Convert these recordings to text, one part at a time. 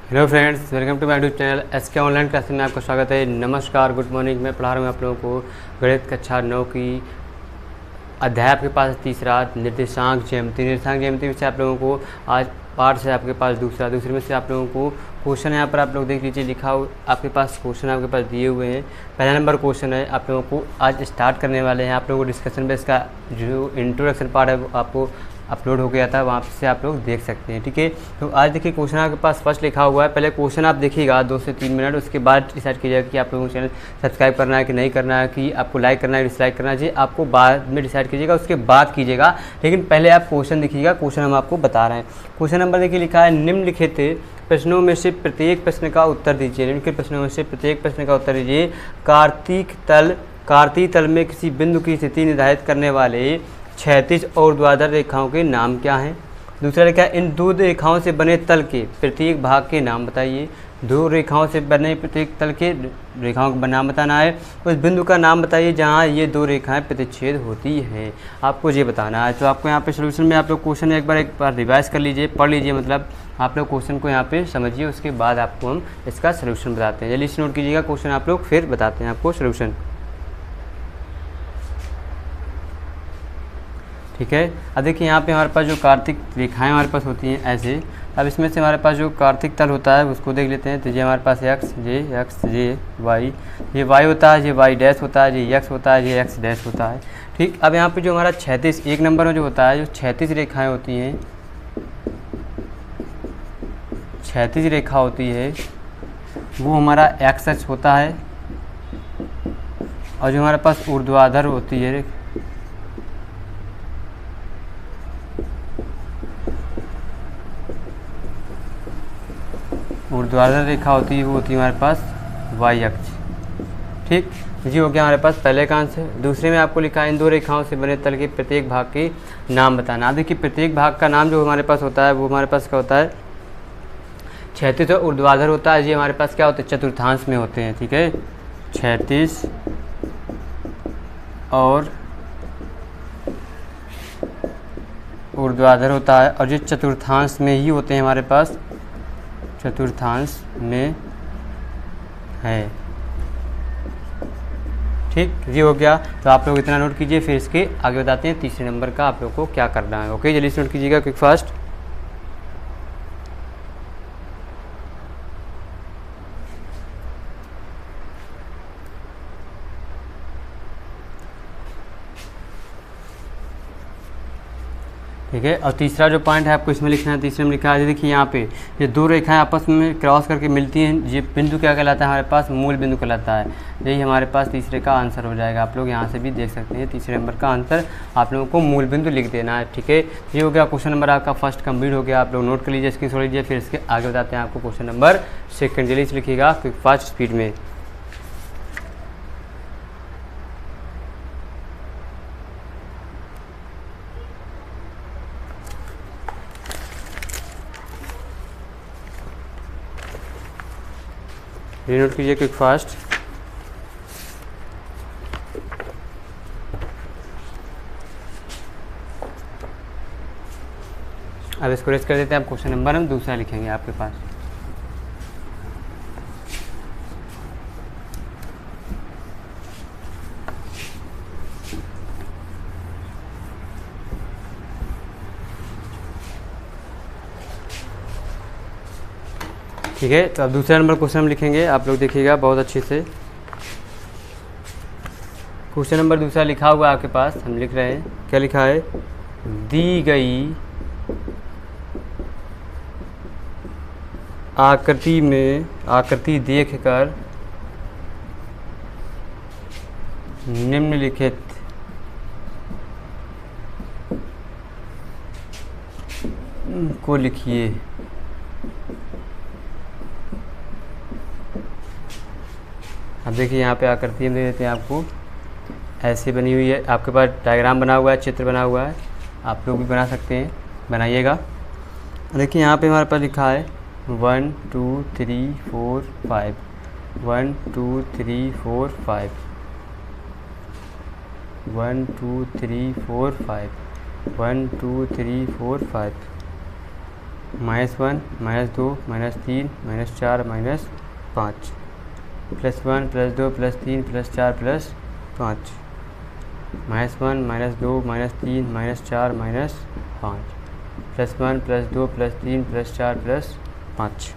Hello friends, welcome to my YouTube channel SK online classes में आपका स्वागत है। नमस्कार, गुड मॉर्निंग। मैं पढ़ा रहा हूँ आप लोगों को गणित कक्षा 9 की अध्याय आपके पास तीसरा निर्देशांक ज्यामिति में से आप लोगों को आज पार्ट से आपके पास दूसरे में से आप लोगों को क्वेश्चन यहाँ पर आप लोग देख लीजिए, लिखा हो आपके पास क्वेश्चन आपके पास दिए हुए हैं। पहला नंबर क्वेश्चन है, आप लोगों को आज स्टार्ट करने वाले हैं। आप लोगों को डिस्कशन में इसका जो इंट्रोडक्शन पार्ट है वो आपको अपलोड हो गया था, वहाँ से आप लोग देख सकते हैं। ठीक है, तो आज देखिए क्वेश्चन आपके पास फर्स्ट लिखा हुआ है। पहले क्वेश्चन आप देखिएगा 2 से 3 मिनट, उसके बाद डिसाइड कीजिएगा कि आप लोगों को चैनल सब्सक्राइब करना है कि नहीं करना है, कि आपको लाइक करना है डिसलाइक करना चाहिए, आपको बाद में डिसाइड कीजिएगा, उसके बाद कीजिएगा। लेकिन पहले आप क्वेश्चन देखिएगा, क्वेश्चन हम आपको बता रहे हैं। क्वेश्चन नंबर देखिए लिखा है, निम्नलिखित प्रश्नों में से प्रत्येक प्रश्न का उत्तर दीजिए। निम्नलिखित प्रश्नों में से प्रत्येक प्रश्न का उत्तर दीजिए। कार्तीय तल में किसी बिंदु की स्थिति निर्धारित करने वाले क्षैतिज और ऊर्ध्वाधर रेखाओं के नाम क्या हैं। दूसरा लिखा है, इन दो रेखाओं से बने तल के प्रत्येक भाग के नाम बताइए। दो रेखाओं से बने प्रत्येक तल के रेखाओं का नाम बताना है। उस बिंदु का नाम बताइए जहां ये दो रेखाएं प्रतिच्छेद होती हैं, आपको ये बताना है। तो आपको यहाँ पे सोल्यूशन में आप लोग क्वेश्चन एक बार रिवाइज कर लीजिए, पढ़ लीजिए, मतलब आप लोग क्वेश्चन को यहाँ पे समझिए, उसके बाद आपको हम इसका सोल्यूशन बताते हैं। जल्दी से नोट कीजिएगा क्वेश्चन, आप लोग फिर बताते हैं आपको सोल्यूशन। ठीक है, अब देखिए यहाँ पे हमारे पास जो कार्तिक रेखाएं हमारे पास होती हैं ऐसे। अब इसमें से हमारे पास जो कार्तिक तल होता है उसको देख लेते हैं। तो ये हमारे पास एक्स ये वाई, ये वाई होता है, ये वाई डैश होता है, ये एक्स होता है, ये एक्स डैश होता है। ठीक, अब यहाँ पे जो हमारा क्षैतिज एक नंबर में जो होता है, जो क्षैतिज रेखाएँ होती हैं, क्षैतिज रेखा होती है वो हमारा एक्स एक्स होता है। और जो हमारे पास ऊर्ध्वाधर होती है, ऊर्ध्वाधर रेखा होती है वो होती है हमारे पास वाई अक्ष। ठीक, ये हो गया हमारे पास पहले का आंसर। दूसरे में आपको लिखा है, इन दो रेखाओं से बने तल के प्रत्येक भाग के नाम बताना। देखिए प्रत्येक भाग का नाम जो हमारे पास होता है वो हमारे पास क्या होता है, क्षैतिज और ऊर्ध्वाधर होता है। ये हमारे पास क्या होते हैं, चतुर्थांश में होते हैं। ठीक है, क्षैतिज और ऊर्ध्वाधर होता है, और ये चतुर्थांश में ही होते हैं हमारे पास, चतुर्थांश में है। ठीक, ये हो गया। तो आप लोग इतना नोट कीजिए, फिर इसके आगे बताते हैं तीसरे नंबर का आप लोग को क्या करना है। ओके, जल्दी से नोट कीजिएगा क्विक फास्ट। ठीक है, और तीसरा जो पॉइंट है आपको इसमें लिखना है। तीसरे में लिखा है, देखिए यहाँ पे ये दो रेखाएं आपस में क्रॉस करके मिलती हैं, ये बिंदु क्या कहलाता है हमारे पास, मूल बिंदु कहलाता है। यही हमारे पास तीसरे का आंसर हो जाएगा। आप लोग यहाँ से भी देख सकते हैं, तीसरे नंबर का आंसर आप लोगों को मूल बिंदु लिख देना है। ठीक है, ये हो गया क्वेश्चन नंबर आपका फर्स्ट कंप्लीट हो गया। आप लोग नोट कर लीजिए, स्क्रीनशॉट लीजिए, फिर इसके आगे बताते हैं आपको क्वेश्चन नंबर सेकंड। जल्दी से लिखिएगा क्विक फास्ट स्पीड में। नोट कीजिए क्विक फास्ट। अब इसको रेस्ट कर देते हैं। आप क्वेश्चन नंबर हम दूसरा लिखेंगे आपके पास। ठीक है, तो अब दूसरा नंबर क्वेश्चन हम लिखेंगे, आप लोग देखिएगा बहुत अच्छे से। क्वेश्चन नंबर दूसरा लिखा हुआ है आपके पास, हम लिख रहे हैं। क्या लिखा है, दी गई आकृति देखकर निम्नलिखित को लिखिए। अब देखिए यहाँ पे आकृति हम दे देते हैं आपको, ऐसे बनी हुई है। आपके पास डायग्राम बना हुआ है, चित्र बना हुआ है, आप लोग भी बना सकते हैं, बनाइएगा। देखिए यहाँ पे हमारे पास लिखा है 1 2 3 4 5, 1 2 3 4 5, 1 2 3 4 5, 1 2 3 4 5। -1 -2 -3 -4 -5 +1 +2 +3 +4 +5 -1 -2 -3 -4 -5 +1 +2 +3 +4 +5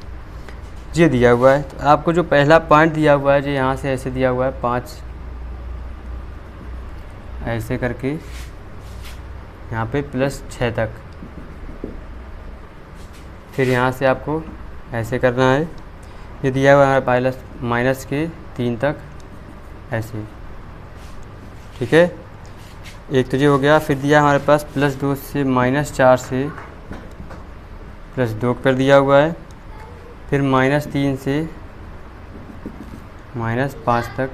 ये दिया हुआ है। तो आपको जो पहला पॉइंट दिया हुआ है जो यहाँ से ऐसे दिया हुआ है 5 ऐसे करके यहाँ पे +6 तक, फिर यहाँ से आपको ऐसे करना है। ये दिया हुआ है माइनस के 3 तक ऐसे, ठीक है। एक तो ये हो गया। फिर दिया हमारे पास +2 से -4 से +2 कर दिया हुआ है। फिर -3 से -5 तक,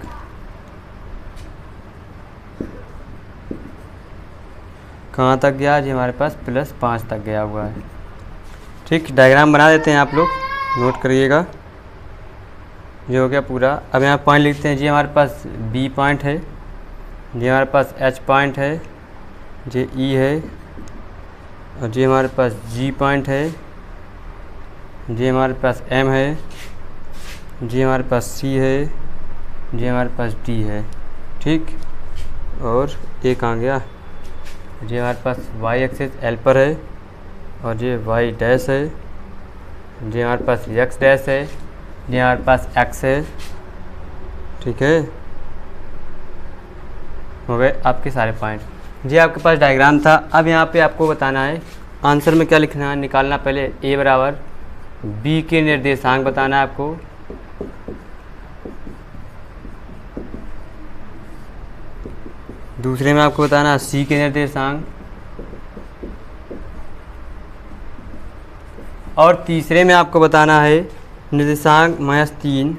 कहाँ तक गया जी हमारे पास +5 तक गया हुआ है, ठीक। डायग्राम बना देते हैं, आप लोग नोट करिएगा। ये हो गया पूरा। अब यहाँ पॉइंट लिखते हैं जी। हमारे पास B पॉइंट है, जी हमारे पास H पॉइंट है, जी E है, और जी हमारे पास G पॉइंट है, जी हमारे पास M है, जी हमारे पास C है, जी हमारे पास D है, ठीक। और एक आ गया जी हमारे पास Y एक्सिस L पर है, और ये Y डैश है, जी हमारे पास X डैश है, जी हमारे पास X है, ठीक है। हो गए आपके सारे पॉइंट। जी आपके पास डायग्राम था। अब यहाँ पे आपको बताना है आंसर में क्या लिखना है, निकालना। पहले A बराबर B के निर्देशांक बताना है आपको। दूसरे में आपको बताना है C के निर्देशांक, और तीसरे में आपको बताना है निर्देशांक -3,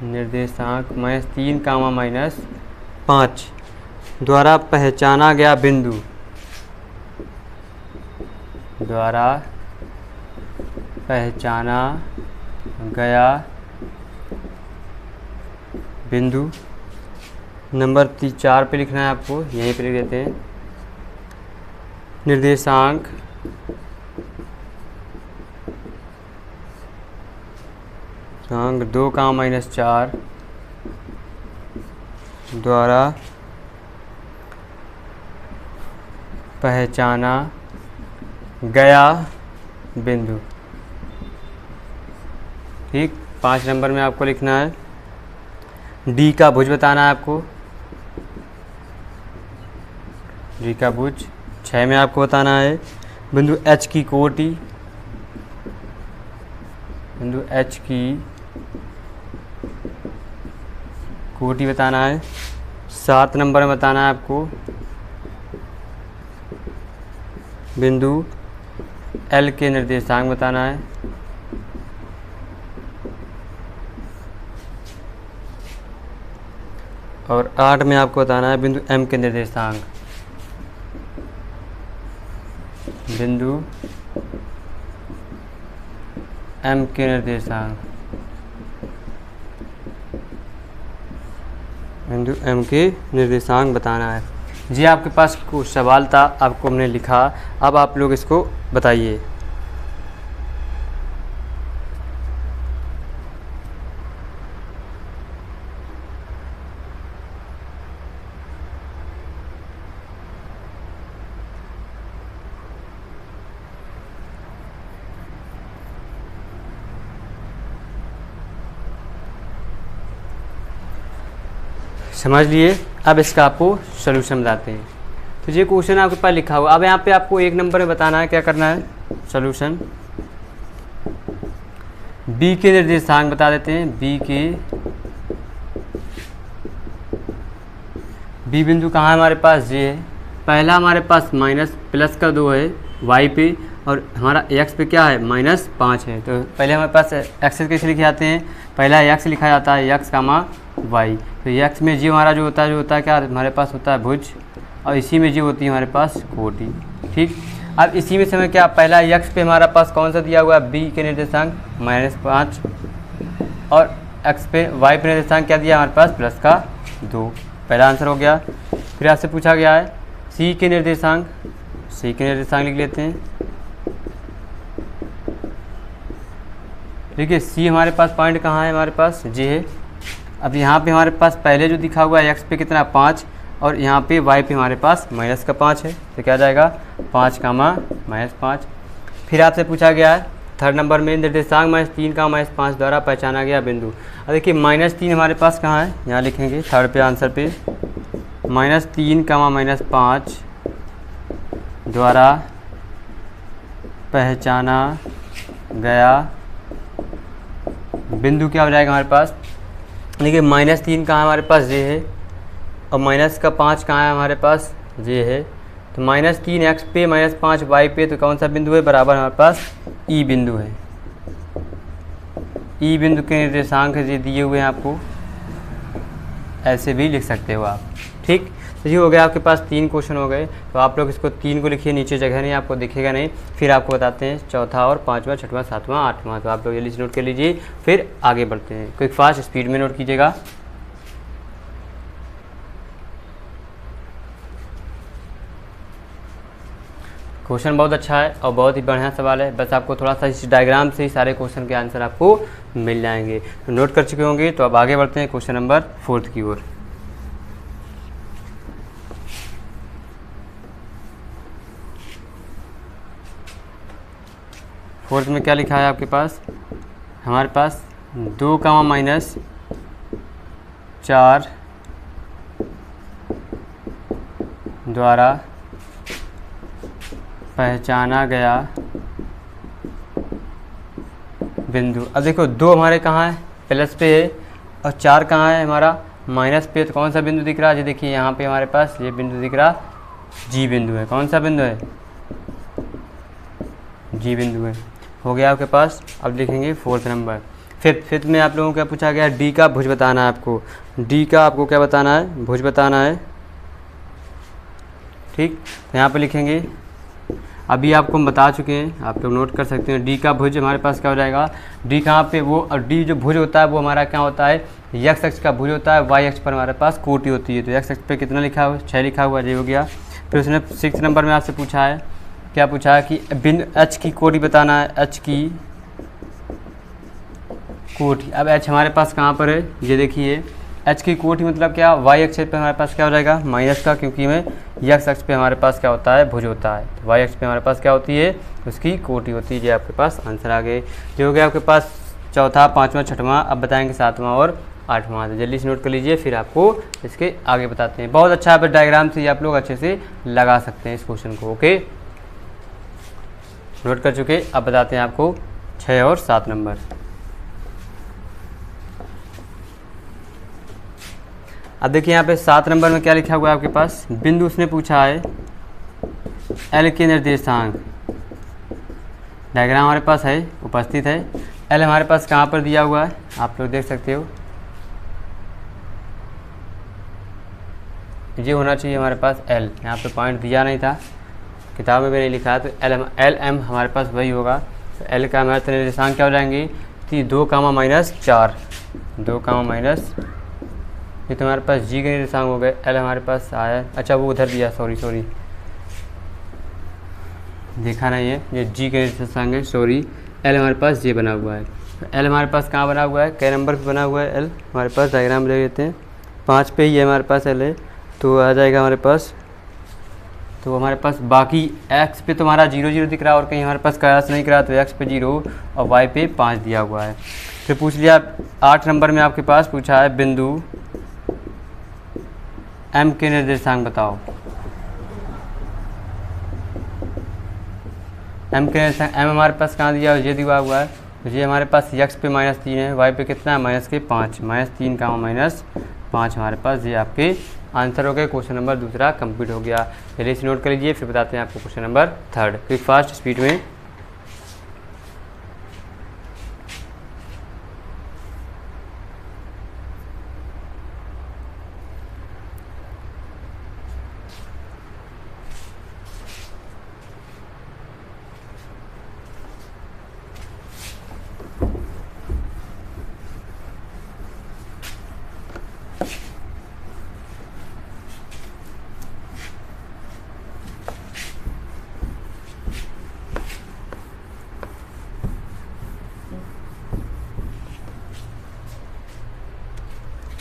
निर्देशांक -3, -5 द्वारा पहचाना गया बिंदु, द्वारा पहचाना गया बिंदु। नंबर 4 पे लिखना है आपको, यहीं पे लिख देते हैं। निर्देशांक अंक 2, -4 द्वारा पहचाना गया बिंदु, ठीक। 5 नंबर में आपको लिखना है D का भुज बताना है आपको, D का भुज। 6 में आपको बताना है बिंदु H की कोटि, बिंदु H की कोटि बताना है। 7 नंबर में बताना है आपको बिंदु L के निर्देशांक बताना है। और 8 में आपको बताना है बिंदु M के निर्देशांक, बिंदु M के निर्देशांक, बिंदु M के निर्देशांक बताना है। जी आपके पास कुछ सवाल था, आपको हमने लिखा। अब आप लोग इसको बताइए। समझ लिए। अब इसका आपको सलूशन बताते हैं। तो ये क्वेश्चन आपके पास लिखा हुआ। अब यहाँ पे आपको 1 नंबर में बताना है क्या करना है, सलूशन। B के निर्देशांक बता देते हैं। B बिंदु कहाँ है हमारे पास, ये है। पहला हमारे पास +2 है y पे, और हमारा x पे क्या है -5 है। तो पहले हमारे पास एक्सेस कैसे लिखे जाते हैं, पहला x लिखा जाता है x, y। तो x में जी हमारा जो होता है क्या हमारे पास होता है भुज, और इसी में जी होती है हमारे पास कोटि, ठीक। अब इसी में समय क्या, पहला x पे हमारा पास कौन सा दिया हुआ है, b के निर्देशांक -5, और x पे y पे निर्देशांक क्या दिया हमारे पास +2। पहला आंसर हो गया। फिर आपसे पूछा गया है c के निर्देशांक, सी के निर्देशांक लिख लेते हैं। देखिए सी हमारे पास पॉइंट कहाँ है, हमारे पास जे है। अब यहाँ पे हमारे पास पहले जो दिखा हुआ है एक्स पे कितना 5 और यहाँ पे वाई पे हमारे पास माइनस का 5 है, तो क्या जाएगा 5 कामा -5। फिर आपसे पूछा गया है थर्ड नंबर में निर्देशांक -3 का -5 द्वारा पहचाना गया बिंदु। अब देखिए -3 हमारे पास कहाँ है, यहाँ लिखेंगे थर्ड पे आंसर पे -3 कामा -5 द्वारा पहचाना गया बिंदु क्या हो जाएगा हमारे पास। देखिए -3 कहाँ है हमारे पास, ये है, और -5 कहाँ है हमारे पास, ये है। तो -3 एक्स पे -5 वाई पे, तो कौन सा बिंदु है, बराबर हमारे पास ई बिंदु है। ई बिंदु के निर्देशांक ये दिए हुए हैं आपको, ऐसे भी लिख सकते हो आप। ठीक, तो ये हो गया आपके पास 3 क्वेश्चन हो गए। तो आप लोग इसको 3 को लिखिए, नीचे जगह नहीं आपको दिखेगा नहीं। फिर आपको बताते हैं चौथा और 5वां 6वां 7वां 8वां। तो आप लोग जल्दी से नोट कर लीजिए, फिर आगे बढ़ते हैं। क्विक फास्ट स्पीड में नोट कीजिएगा। क्वेश्चन बहुत अच्छा है और बहुत ही बढ़िया सवाल है, बस आपको थोड़ा सा इस डायग्राम से ही सारे क्वेश्चन के आंसर आपको मिल जाएंगे। तो नोट कर चुके होंगे, तो अब आगे बढ़ते हैं क्वेश्चन नंबर 4 की ओर। फोर्थ में क्या लिखा है आपके पास, हमारे पास 2 कामा -4 द्वारा पहचाना गया बिंदु। अब देखो 2 हमारे कहाँ है, प्लस पे है, और 4 कहाँ है हमारा, माइनस पे। तो कौन सा बिंदु दिख रहा है, ये देखिए यहाँ पे हमारे पास ये बिंदु दिख रहा, जी बिंदु है। कौन सा बिंदु है, जी बिंदु है। हो गया आपके पास। अब लिखेंगे 4th नंबर। फिफ्थ में आप लोगों को क्या पूछा गया, डी का भुज बताना है आपको। डी का आपको क्या बताना है, भुज बताना है। ठीक, तो यहाँ पे लिखेंगे, अभी आपको हम बता चुके हैं, आप लोग नोट कर सकते हैं। डी का भुज हमारे पास क्या हो जाएगा, डी कहाँ पे, वो और डी जो भुज होता है वो हमारा क्या होता है, एक्स अक्ष का भुज होता है, वाई अक्ष पर हमारे पास कोटि होती है। तो एक्स अक्ष पे कितना लिखा हुआ है, 6 लिखा हुआ है, ये हो गया। फिर उसने 6th नंबर में आपसे पूछा है, क्या पूछा है कि बिंदु एच की कोटि बताना है, एच की कोटि। अब एच हमारे पास कहाँ पर है, ये देखिए एच की कोटि मतलब क्या, वाई अक्ष पे हमारे पास क्या हो जाएगा, माइनस का, क्योंकि में एक्स अक्ष पे हमारे पास क्या होता है, भुज होता है। तो वाई अक्ष पे हमारे पास क्या होती है, उसकी कोटि होती है। ये आपके पास आंसर आ गए। जो हो गया आपके पास चौथा, 5वां 6वां। अब बताएंगे 7वां और 8वां। तो जल्दी से नोट कर लीजिए, फिर आपको इसके आगे बताते हैं। बहुत अच्छा है, डायग्राम से आप लोग अच्छे से लगा सकते हैं इस क्वेश्चन को। ओके, नोट कर चुके। अब बताते हैं आपको 6 और 7 नंबर। अब देखिए यहाँ पे 7 नंबर में क्या लिखा हुआ है आपके पास, बिंदु उसने पूछा है एल के निर्देशांक। डायग्राम हमारे पास है, उपस्थित है। एल हमारे पास कहाँ पर दिया हुआ है, आप लोग देख सकते हो, ये होना चाहिए हमारे पास एल। यहाँ पे पॉइंट दिया नहीं था, किताब में भी नहीं लिखा है, तो एल एम हमारे पास वही होगा। तो एल का हमारे निर्देशांक क्या हो जाएंगे, 2 कामा -4, 2 कामा माइनस, ये तो हमारे पास जी के निर्देशांक हो गए। एल हमारे पास आया, अच्छा वो उधर दिया, सॉरी देखा नहीं है, ये जी के निर्देशांक है, सॉरी। एल हमारे पास ये बना हुआ है। एल हमारे पास कहाँ बना हुआ है, कै नंबर पे बना हुआ है एल हमारे पास, डायग्राम ले लेते हैं। 5 पे ही है हमारे पास एल है, तो आ जाएगा हमारे पास। तो हमारे पास बाकी एक्स पे तो हमारा 0 0 दिख रहा है, और कहीं हमारे पास क्रॉस नहीं करा, तो एक्स पे 0 और वाई पे 5 दिया हुआ है। फिर पूछ लिया 8 नंबर में आपके पास पूछा है बिंदु एम के निर्देशांक बताओ। एम के निर्देशांक, एम हमारे पास कहाँ दिया है, ये दिया हुआ है। तो ये हमारे पास एक्स पे -3 है, वाई पे कितना है, -5, -3 का -5 हमारे पास। ये आपके आंसर हो गए। क्वेश्चन नंबर दूसरा कंप्लीट हो गया। जल्दी से नोट कर लीजिए, फिर बताते हैं आपको question number 3। Quick fast speed में।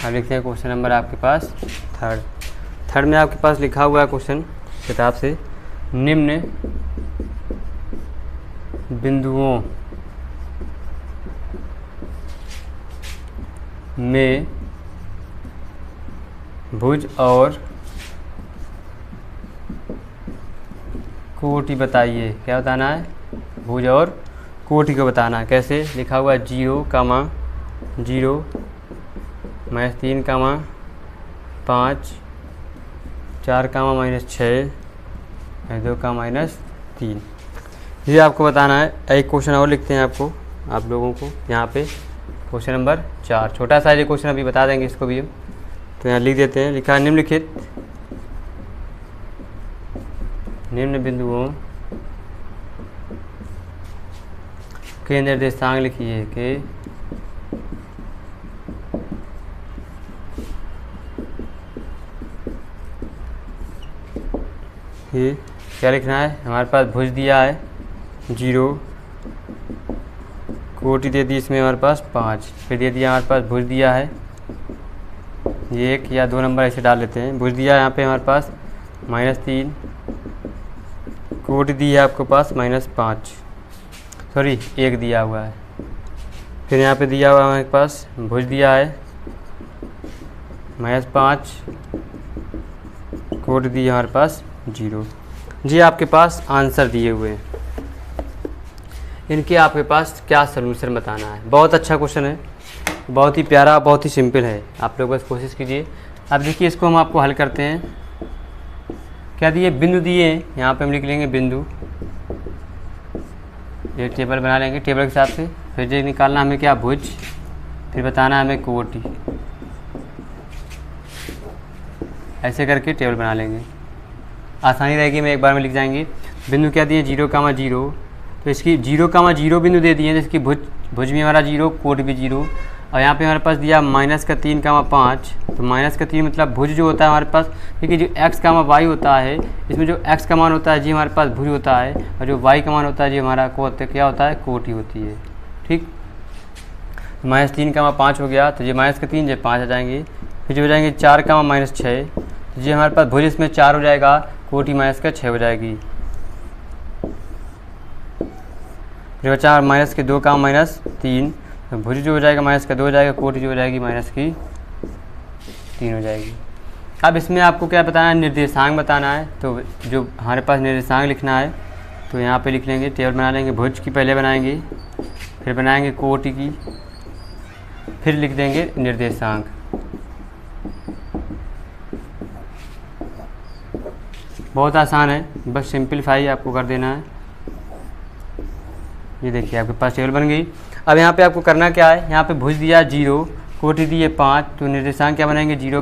अब लिखते हैं क्वेश्चन नंबर आपके पास थर्ड में आपके पास लिखा हुआ है क्वेश्चन किताब से, निम्न बिंदुओं में भुज और कोटि बताइए। क्या बताना है? भुज और कोटि को बताना है। कैसे? लिखा हुआ है 0, 0 -3, 5, 4, -6, 2, -3। ये आपको बताना है। एक क्वेश्चन और लिखते हैं आप लोगों को यहाँ पे, क्वेश्चन नंबर 4। छोटा सा ये क्वेश्चन अभी बता देंगे इसको भी हम, तो यहाँ लिख देते हैं। लिखा है निम्न बिंदुओं के निर्देशांक लिखिए के ये क्या लिखना है? हमारे पास भुज दिया है 0, कोटि दे दी इसमें हमारे पास 5, फिर दे दिया हमारे पास भुज दिया है, ये 1 या 2 नंबर ऐसे डाल लेते हैं। भुज दिया है यहाँ पे हमारे पास -3, कोटि दी है आपके पास -5, सॉरी 1 दिया हुआ है। फिर यहाँ पे दिया हुआ है हमारे पास भुज दिया है -5, कोटि दी है हमारे पास 0। जी आपके पास आंसर दिए हुए हैं, इनके आपके पास क्या सलूशन बताना है। बहुत अच्छा क्वेश्चन है, बहुत ही प्यारा, बहुत ही सिंपल है। आप लोग बस कोशिश कीजिए। अब देखिए इसको हम आपको हल करते हैं। क्या दिए? बिंदु दिए, यहाँ पे हम लिख लेंगे बिंदु, ये टेबल बना लेंगे टेबल के हिसाब से। फिर ये निकालना हमें क्या? भुज, फिर बताना है हमें कोटि। ऐसे करके टेबल बना लेंगे, आसानी रहेगी। मैं एक बार में लिख जाएंगे। बिंदु क्या दिए? 0, 0, तो इसकी 0, 0 बिंदु दे दिए, जिसकी भुज भी हमारा 0, कोटि भी 0। और यहाँ पे हमारे पास दिया -3, 5, तो -3 मतलब भुज जो होता है हमारे पास, देखिए जो x, y होता है, इसमें जो x का मान होता है जी हमारे पास भुज होता है, और जो y का मान होता है जी हमारा क्या होता है? कोटि होती है। ठीक, -3, 5 हो गया, तो ये -3 ये 5 आ जाएंगे। फिर जो हो जाएंगे 4, -6, तो ये हमारे पास भुज इसमें 4 हो जाएगा, कोटि -6 हो जाएगी। फिर बचा -2, -3, तो भुज जो हो जाएगा -2 हो जाएगा, कोटि जो हो जाएगी -3 हो जाएगी। अब इसमें आपको क्या बताना है? निर्देशांक बताना है। तो जो हमारे पास निर्देशांक लिखना है, तो यहाँ पे लिख लेंगे, टेबल बना लेंगे। भुज की पहले बनाएंगे, फिर बनाएंगे कोटि की, फिर लिख देंगे निर्देशांक। बहुत आसान है, बस सिंपलीफाई आपको कर देना है। ये देखिए आपके पास टेबल बन गई। अब यहाँ पे आपको करना क्या है? यहाँ पे भुज दिया 0, कोटि दिए 5, तो निर्देशांक क्या बनाएंगे? 0,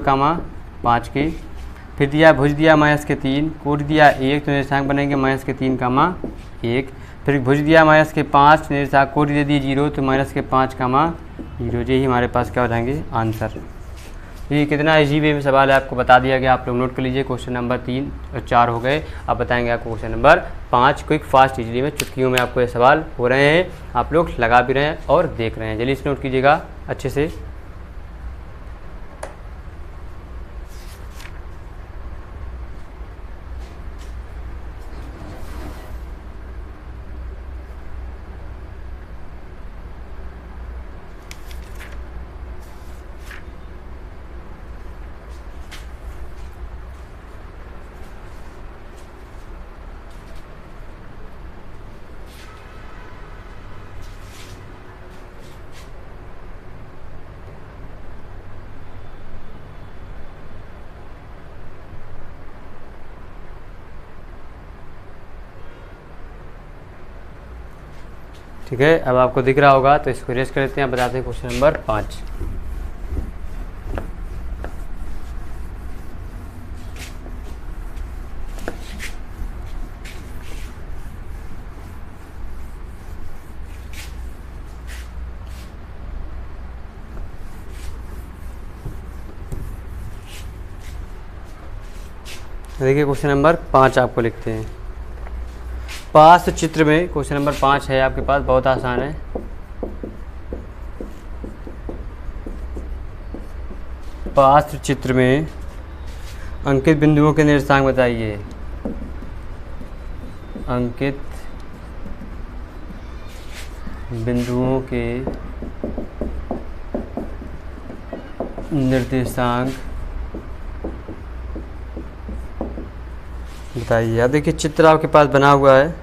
5 के। फिर दिया भुज दिया -3, कोटि दिया 1, तो निर्देशांक बनेंगे -3, 1। फिर भुज दिया -5, निर्देशांक कोटि दे दिए 0, तो -5, 0। यही हमारे पास क्या हो जाएंगे? आंसर। ये कितना इजी वे में सवाल है आपको बता दिया गया, आप लोग नोट कर लीजिए। क्वेश्चन नंबर 3 और 4 हो गए। अब बताएंगे आपको question number 5 quick fast easily में, चुटकियों में आपको ये सवाल हो रहे हैं, आप लोग लगा भी रहे हैं और देख रहे हैं। जल्दी से नोट कीजिएगा अच्छे से। ठीक है, अब आपको दिख रहा होगा, तो इसको रेस्ट कर लेते हैं। आप बताते हैं क्वेश्चन नंबर 5। देखिए क्वेश्चन नंबर 5 आपको लिखते हैं। पास चित्र में क्वेश्चन नंबर 5 है आपके पास, बहुत आसान है। पात्र चित्र में अंकित बिंदुओं के निर्देशांक बताइए। अंकित बिंदुओं के निर्देशांक बताइए। अब देखिए चित्र आपके पास बना हुआ है,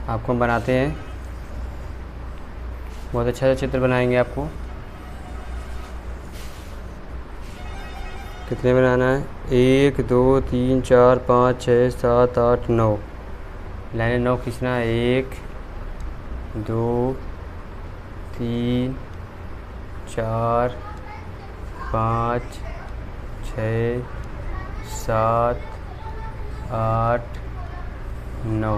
आपको हम बनाते हैं। बहुत अच्छा सा चित्र बनाएंगे आपको। कितने बनाना है? 1 2 3 4 5 6 7 8 9 लाइन 9 खींचना है। 1 2 3 4 5 6 7 8 9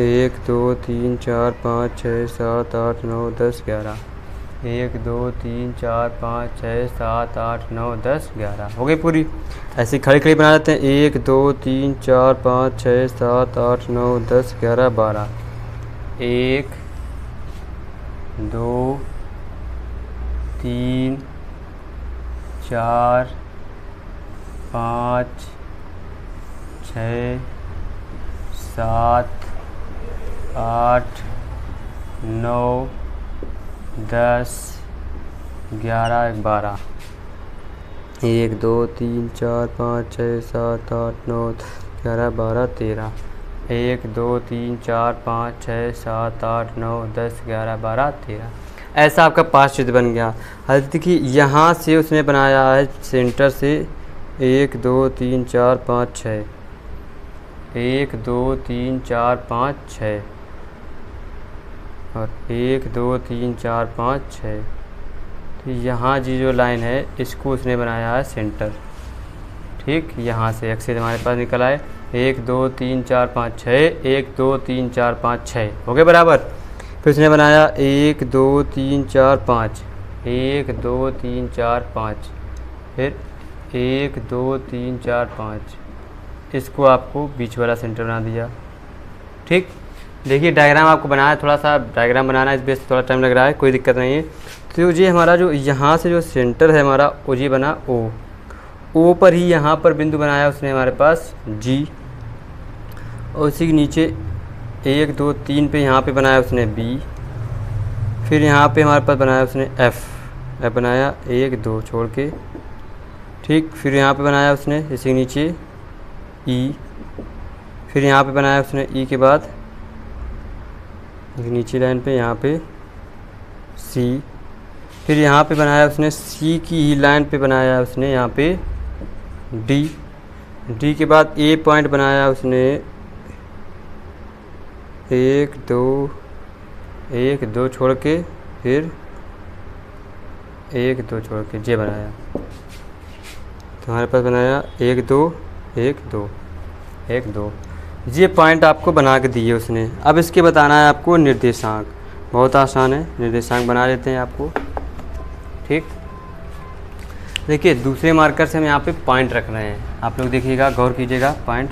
1 2 3 4 5 6 7 8 9 10 11 1 2 3 4 5 6 7 8 9 10 11 हो गई पूरी। ऐसी खड़ी खड़ी बना लेते हैं। 1 2 3 4 5 6 7 8 9 10 11 12 1 2 3 4 5 6 7 8 9 10 11 12 1 2 3 4 5 6 7 8 9 11 12 13 1 2 3 4 5 6 7 8 9 10 11 12 13। ऐसा आपका 5 चित्र बन गया। अब देखिए यहाँ से उसने बनाया है सेंटर से 1 2 3 4 5 6 1 2 3 4 5 6 और 1 2 3 4 5 6। तो यहाँ जी जो लाइन है इसको उसने बनाया है सेंटर। ठीक, यहाँ से एक्सेस हमारे पास निकल आए 1 2 3 4 5 6 1 2 3 4 5 6 हो गए बराबर। फिर उसने बनाया 1 2 3 4 5 1 2 3 4 5 फिर 1 2 3 4 5। इसको आपको बीच वाला सेंटर बना दिया। ठीक, देखिए डायग्राम आपको बनाया, थोड़ा सा डायग्राम बनाना इस बेस से थोड़ा टाइम लग रहा है, कोई दिक्कत नहीं है। तो ये हमारा जो यहाँ से जो सेंटर है हमारा वो जी बना ओ पर ही यहाँ पर बिंदु बनाया उसने हमारे पास जी, और उसी के नीचे 1 2 3 पे यहाँ पे बनाया उसने बी। फिर यहाँ पे हमारे पास बनाया उसने एफ बनाया 1 2 छोड़ के। ठीक, फिर यहाँ पे बनाया उसने इसी के नीचे ई। फिर यहाँ पे बनाया उसने ई के बाद नीचे लाइन पे यहाँ पे सी। फिर यहाँ पे बनाया उसने सी की ही लाइन पे बनाया उसने यहाँ पे डी के बाद ए पॉइंट बनाया उसने 1 2 छोड़ के, फिर 1 2 छोड़ के जे बनाया। तो हमारे पास बनाया 1 2 1 2 1 2। ये पॉइंट आपको बना के दिए उसने। अब इसके बताना है आपको निर्देशांक। बहुत आसान है, निर्देशांक बना लेते हैं आपको। ठीक, देखिए दूसरे मार्कर से हम यहाँ पे पॉइंट रख रहे हैं, आप लोग देखिएगा, गौर कीजिएगा। पॉइंट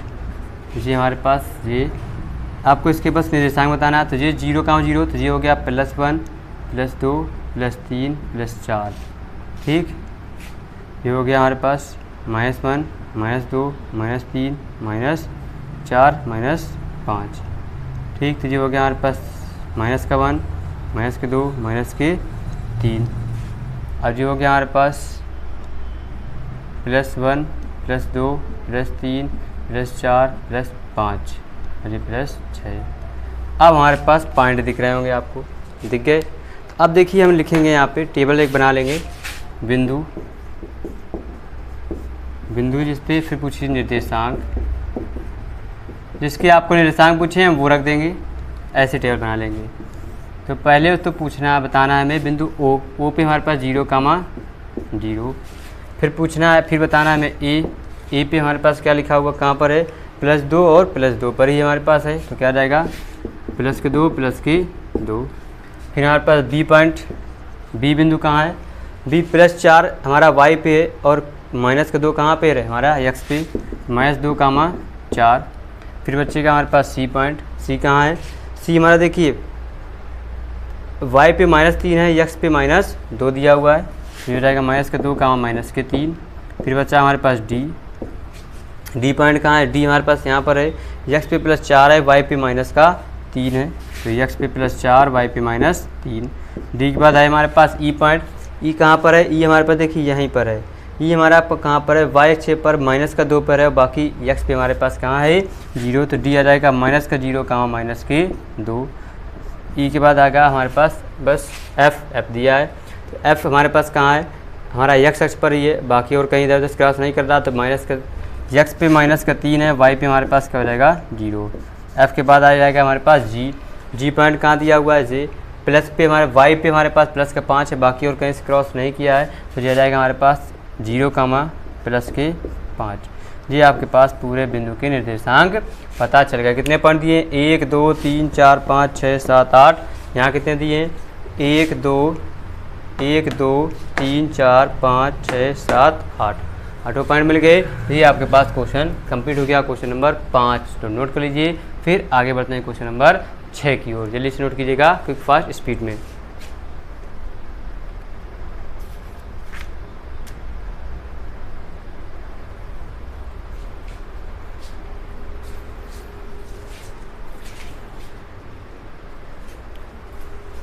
ये हमारे पास ये आपको इसके बस निर्देशांक बताना है। तो ये 0 कहाँ 0, तो ये हो गया +1 +2 +3 +4। ठीक, ये हो गया हमारे पास -1 -2 -3 -4 -5। ठीक, तो ये हो गया हमारे पास -1 -2 -3। अब ये हो गया हमारे पास +1 +2 +3 +4 +5 और ये +6। अब हमारे पास पॉइंट दिख रहे होंगे आपको, दिख गए। अब देखिए हम लिखेंगे यहाँ पे टेबल एक बना लेंगे, बिंदु जिस पे फिर पूछिए निर्देशांक, जिसके आपको निर्देशांक पूछे हम वो रख देंगे, ऐसे टेबल बना लेंगे। तो पहले तो पूछना है, बताना है हमें बिंदु ओ पे हमारे पास 0 0। फिर पूछना है, फिर बताना है हमें ए पे हमारे पास क्या लिखा हुआ, कहाँ पर है, +2 और +2 पर ही हमारे पास है। तो क्या जाएगा +2 +2। फिर हमारे पास बी पॉइंट, बी बिंदु कहाँ है, बी +4 हमारा वाई पे है और -2 कहाँ पे है हमारा एक्स पे, -2 4। फिर बच्चे का हमारे पास सी पॉइंट, सी कहाँ है, सी हमारा देखिए वाई पे -3 है, एक्स पे -2 दिया हुआ है, ये हो जाएगा माइनस के 2 कामा माइनस के 3। फिर बचा हमारे पास डी पॉइंट कहाँ है, डी हमारे पास यहाँ पर है, एक्स पे प्लस 4 है, वाई पे माइनस का 3 है, तो एक्स पे प्लस 4 वाई पे माइनस 3। डी के बाद है हमारे पास ई पॉइंट, ई कहाँ पर है, ई हमारे पास देखिए यहीं पर है, ई हमारा कहाँ पर है, वाई एक्स पर माइनस का 2 पर है, बाकी एक्स पे हमारे पास कहाँ है 0, तो डी आ जाएगा माइनस का 0 कामा माइनस के 2। ई के बाद आ गया हमारे पास बस एफ दिया है, तो एफ हमारे पास कहाँ है, हमारा एक्स एक्स पर ही है, बाकी और कहीं इधर उधर क्रॉस नहीं कर रहा, तो माइनस का एक्स पे माइनस का 3 है, वाई पे हमारे पास क्या हो जाएगा 0। एफ के बाद आ जाएगा हमारे पास जी पॉइंट कहाँ दिया हुआ है जे, प्लस पे हमारे वाई पे हमारे पास प्लस का 5 है, बाकी और कहीं से क्रॉस नहीं किया है, तो ये आ जाएगा हमारे पास 0 कामा प्लस के 5। ये आपके पास पूरे बिंदु के निर्देशांक पता चल गया। कितने पॉइंट दिए, 1 2 3 4 5 6 7 8, यहाँ कितने दिए 1 2 3 4 5 6 7 8, 8 पॉइंट मिल गए। ये आपके पास क्वेश्चन कंप्लीट हो गया, क्वेश्चन नंबर 5, तो नोट कर लीजिए। फिर आगे बढ़ते हैं क्वेश्चन नंबर 6 की ओर, जल्दी से नोट कीजिएगा क्विक फास्ट स्पीड में।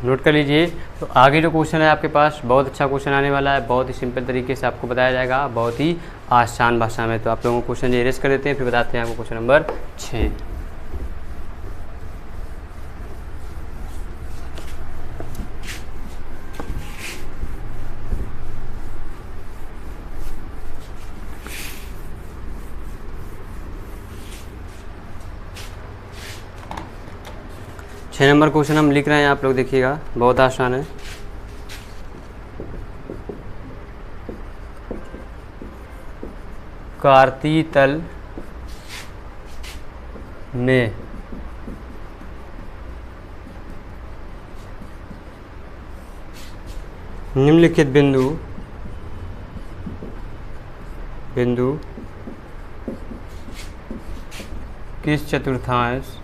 नोट कर लीजिए। तो आगे जो क्वेश्चन है आपके पास बहुत अच्छा क्वेश्चन आने वाला है, बहुत ही सिंपल तरीके से आपको बताया जाएगा, बहुत ही आसान भाषा में। तो आप लोगों को क्वेश्चन एरेज कर देते हैं, फिर बताते हैं आपको क्वेश्चन नंबर 6। छः नंबर क्वेश्चन हम लिख रहे हैं, आप लोग देखिएगा, बहुत आसान है। कार्तीय तल में निम्नलिखित बिंदु किस चतुर्थांश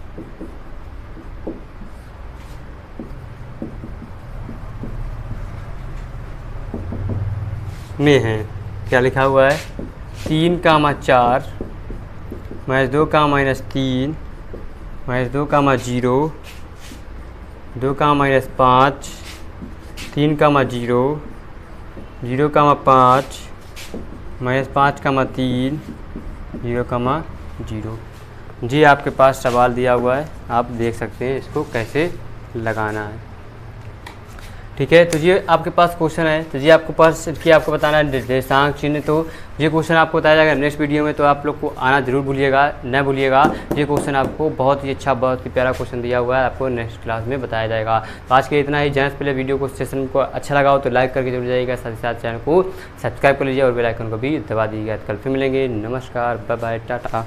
में है। क्या लिखा हुआ है, 3 कामा 4 माइनस 2 कामा माइनस 3 माइनस 2 कामा 0 2 कामा माइनस 5 3 कामा 0 0 कामा 5 माइनस 5 कामा 3 0 कामा 0। जी आपके पास सवाल दिया हुआ है, आप देख सकते हैं इसको कैसे लगाना है। ठीक है, तो ये आपके पास क्वेश्चन है, तो ये आपको पास कि आपको बताना है निर्देशांक चिन्ह। तो ये क्वेश्चन आपको बताया जाएगा नेक्स्ट वीडियो में, तो आप लोग को आना जरूर न भूलिएगा। ये क्वेश्चन आपको बहुत ही अच्छा, बहुत ही प्यारा क्वेश्चन दिया हुआ है, आपको नेक्स्ट क्लास में बताया जाएगा। तो आज के इतना ही। जाने से पहले वीडियो को सेशन को अच्छा लगा हो तो लाइक करके जरूर जाइएगा, साथ ही साथ चैनल को सब्सक्राइब कर लीजिए और बेल आइकन को भी दबा दीजिएगा। कल फिर मिलेंगे, नमस्कार, बाय बाय, टाटा।